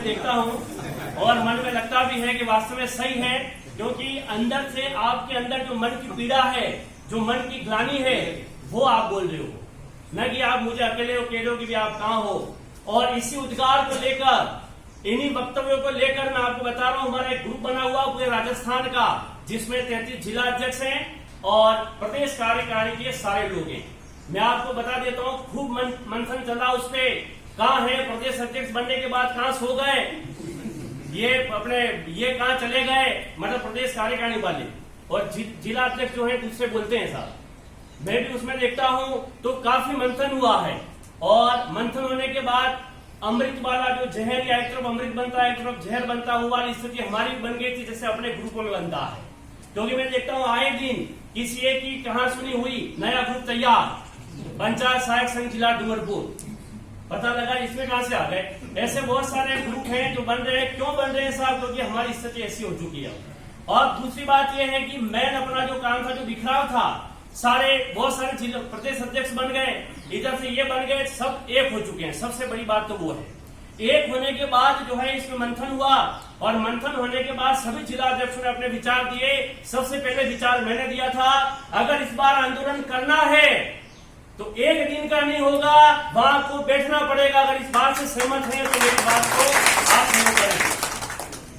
देखता हूँ और मन में लगता भी है कि वास्तव में सही है, क्योंकि अंदर से आपके अंदर जो मन की पीड़ा है, जो मन की ग्लानि है, वो आप बोल रहे हो, न कि आप मुझे अकेले हो कह रहे हो कि भी आप कहाँ हो। और इसी उद्गार को लेकर, इन्हीं वक्तव्यों को लेकर मैं आपको बता रहा हूँ, हमारा एक ग्रुप बना हुआ पूरे राजस्थान का, जिसमें 33 जिला अध्यक्ष हैं और प्रदेश कार्यकारिणी के सारे लोग हैं। मैं आपको बता देता हूँ, खूब मंथन चल रहा उस पे, कहाँ है प्रदेश अध्यक्ष बनने के बाद, कहाँ सो गए ये कहाँ चले गए, मतलब प्रदेश कार्यकारिणी वाले, और जिला अध्यक्ष जो है दूसरे बोलते हैं साहब। मैं भी उसमें देखता हूँ तो काफी मंथन हुआ है, और मंथन होने के बाद अमृत वाला जो जहर, या एक तरफ अमृत बनता है एक तरफ जहर बनता हुआ स्थिति हमारी बन गई थी, जैसे अपने ग्रुपों में बनता है। क्योंकि मैं देखता हूँ आए दिन किसी एक की कहा सुनी हुई नया ग्रुप तैयार, पंचायत सहायक संघ जिला डूंगरपुर, पता लगा इसमें कहां से आ गए। ऐसे बहुत सारे ग्रुप हैं जो बन रहे हैं। क्यों बन रहे हैं साहब? क्योंकि हमारी स्थिति ऐसी हो चुकी है। और दूसरी बात यह है कि मैंने अपना जो काम था, जो बिखराव था, बहुत सारे जिला प्रदेश अध्यक्ष बन गए, इधर से ये बन गए, सब एक हो चुके हैं। सबसे बड़ी बात तो वो है, एक होने के बाद जो है इसमें मंथन हुआ, और मंथन होने के बाद सभी जिला अध्यक्षों ने अपने विचार दिए। सबसे पहले विचार मैंने दिया था, अगर इस बार आंदोलन करना है तो एक दिन का नहीं होगा, वहां को बैठना पड़ेगा। अगर इस बात से सहमत हैं तो मेरी बात को आप नहीं करें।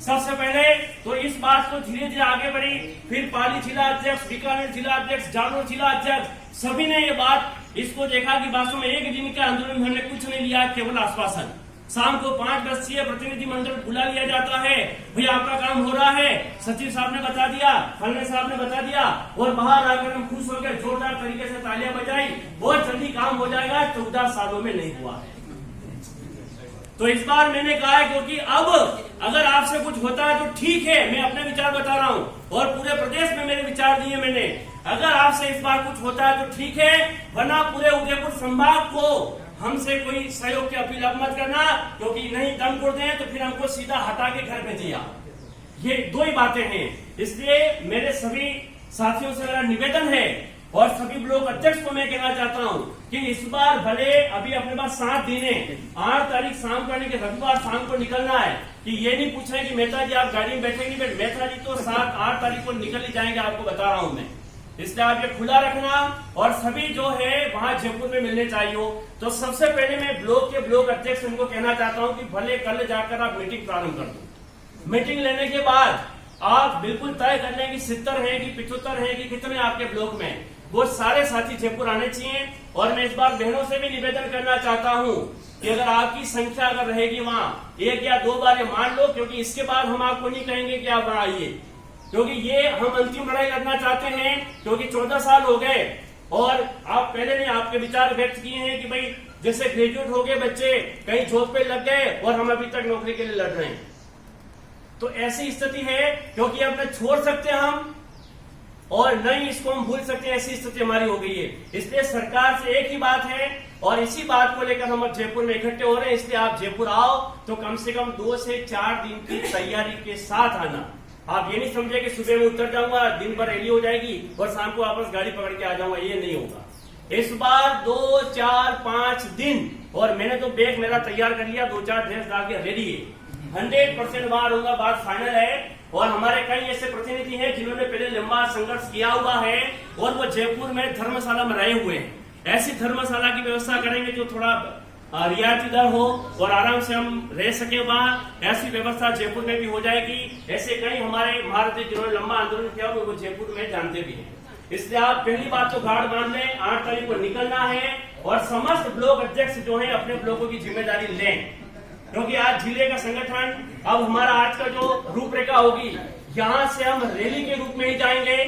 सबसे पहले तो इस बात को धीरे धीरे आगे बढ़ी, फिर पाली जिला अध्यक्ष, बीकानेर जिला अध्यक्ष, जालौर जिला अध्यक्ष, सभी ने ये बात इसको देखा कि वास्तव में एक दिन का आंदोलन हमने कुछ नहीं लिया, केवल आश्वासन। शाम को 5 बजे प्रतिनिधि मंडल बुला लिया जाता है, भैया आपका काम हो रहा है, सचिव साहब ने बता दिया, फलने साहब ने बता दिया, और बाहर आकर हम खुश होकर जोरदार तरीके से तालियां बजाई, बहुत जल्दी काम हो जाएगा। 14 सालों में नहीं हुआ है। तो इस बार मैंने कहा है, क्योंकि अब अगर आपसे कुछ होता है तो ठीक है, मैं अपने विचार बता रहा हूँ, और पूरे प्रदेश में मेरे विचार दिए मैंने। अगर आपसे इस बार कुछ होता है तो ठीक है, वरना पूरे उदयपुर संभाग को हमसे कोई सहयोग की अपील अब मत करना, क्योंकि नहीं दम तोड़ दें तो फिर हमको सीधा हटा के घर भेजिए। ये दो ही बातें हैं। इसलिए मेरे सभी साथियों से मेरा निवेदन है, और सभी ब्लॉक अध्यक्ष को मैं कहना चाहता हूं कि इस बार भले अभी अपने पास 7 दिन है, 8 तारीख शाम को, कि रविवार शाम को निकलना है, कि ये नहीं पूछे कि मेहता जी आप गाड़ी में बैठेंगे, मेहता जी तो 7-8 तारीख को निकल ही जाएंगे, आपको बता रहा हूं मैं। इसलिए आप ये खुला रखना, और सभी जो है वहां जयपुर में मिलने चाहिए। तो सबसे पहले मैं ब्लॉक के ब्लॉक अध्यक्ष उनको कहना चाहता हूं कि भले कल जाकर आप मीटिंग प्रारंभ कर दो। मीटिंग लेने के बाद आप बिल्कुल तय कर लें कि 70 है कि 75 है कि कितने आपके ब्लॉक में, वो सारे साथी जयपुर आने चाहिए। और मैं इस बार बहनों से भी निवेदन करना चाहता हूँ कि अगर आपकी संख्या अगर रहेगी वहां 1 या 2 बार मान लो, क्योंकि इसके बाद हम आपको नहीं कहेंगे कि आप वहां आइए, क्योंकि ये हम अंतिम लड़ाई लड़ना चाहते हैं। क्योंकि 14 साल हो गए, और आप पहले ने आपके विचार व्यक्त किए हैं कि भाई जैसे ग्रेजुएट हो गए बच्चे, कहीं जॉब पे लग गए, और हम अभी तक नौकरी के लिए लड़ रहे हैं। तो ऐसी स्थिति है, क्योंकि अब न छोड़ सकते हम और न ही इसको हम भूल सकते हैं, ऐसी स्थिति हमारी हो गई है। इसलिए सरकार से एक ही बात है, और इसी बात को लेकर हम जयपुर में इकट्ठे हो रहे हैं। इसलिए आप जयपुर आओ तो कम से कम 2 से 4 दिन की तैयारी के साथ आना। आप ये नहीं समझे कि सुबह में उतर जाऊंगा, दिन भर रैली हो जाएगी और शाम को वापस गाड़ी पकड़ के आ जाऊंगा, ये नहीं होगा। इस बार 2, 4, 5 दिन, और मैंने तो बैग मेरा तैयार कर लिया, 2-4 ड्रेस डाल के रेडी है, 100% वहां रहूंगा, बात फाइनल है। और हमारे कई ऐसे प्रतिनिधि हैं जिन्होंने पहले लंबा संघर्ष किया हुआ है, और वो जयपुर में धर्मशाला में रहे हुए हैं। ऐसी धर्मशाला की व्यवस्था करेंगे जो थोड़ा रियायती दर हो और आराम से हम रह सके वहां, ऐसी व्यवस्था जयपुर में भी हो जाएगी। ऐसे कई हमारे महारथी जिन्होंने लंबा आंदोलन किया वो जयपुर में जानते भी हैं। इसलिए आप पहली बात तो गार्ड बांध लें, 8 तारीख को निकलना है, और समस्त ब्लॉक अध्यक्ष जो है अपने ब्लॉकों की जिम्मेदारी लें, क्योंकि आज जिले का संगठन, अब हमारा आज का जो रूपरेखा होगी, यहाँ से हम रैली के रूप में ही जाएंगे,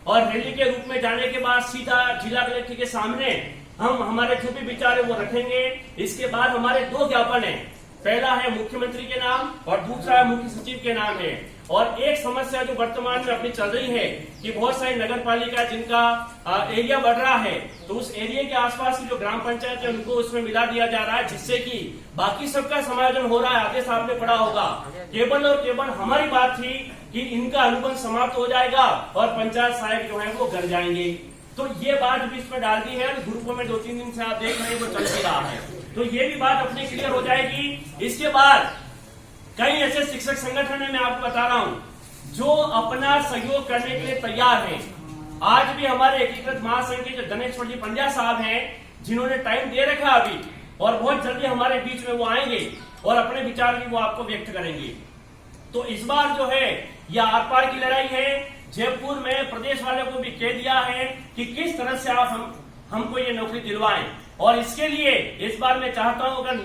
और रैली के रूप में जाने के बाद सीधा जिला कलेक्टर के सामने हम हमारे जो भी विचार है वो रखेंगे। इसके बाद हमारे 2 ज्ञापन है, पहला है मुख्यमंत्री के नाम और दूसरा है मुख्य सचिव के नाम है। और एक समस्या जो वर्तमान में अपनी चल रही है कि बहुत सारी नगर पालिका जिनका एरिया बढ़ रहा है, तो उस एरिया के आसपास की जो ग्राम पंचायत है उनको उसमें मिला दिया जा रहा है, जिससे कि बाकी सबका समायोजन हो रहा है। आदेश आपने पढ़ा होगा, केवल और केवल हमारी बात थी कि इनका अनुबंध समाप्त हो जाएगा और पंचायत सहायक जो है वो घर जाएंगे। तो ये बात भी इसमें डाल दी है, ग्रुपों में 2-3 दिन से आप देख रहे हैं वो चल ही रहा है, तो ये भी बात अपनी क्लियर हो जाएगी। इसके बाद कई ऐसे शिक्षक संगठन है, मैं आपको बता रहा हूं, जो अपना सहयोग करने के लिए तैयार हैं। आज भी हमारे एकीकृत महासंघ के जो गणेश्वर जी पंड्या साहब हैं, जिन्होंने टाइम दे रखा अभी, और बहुत जल्दी हमारे बीच में वो आएंगे और अपने विचार भी वो आपको व्यक्त करेंगे। तो इस बार जो है यह आर पार की लड़ाई है। जयपुर में प्रदेश वालों को भी कह दिया है कि किस तरह से आप हमको ये नौकरी दिलवाएं, और इसके लिए इस बार मैं चाहता हूं अगर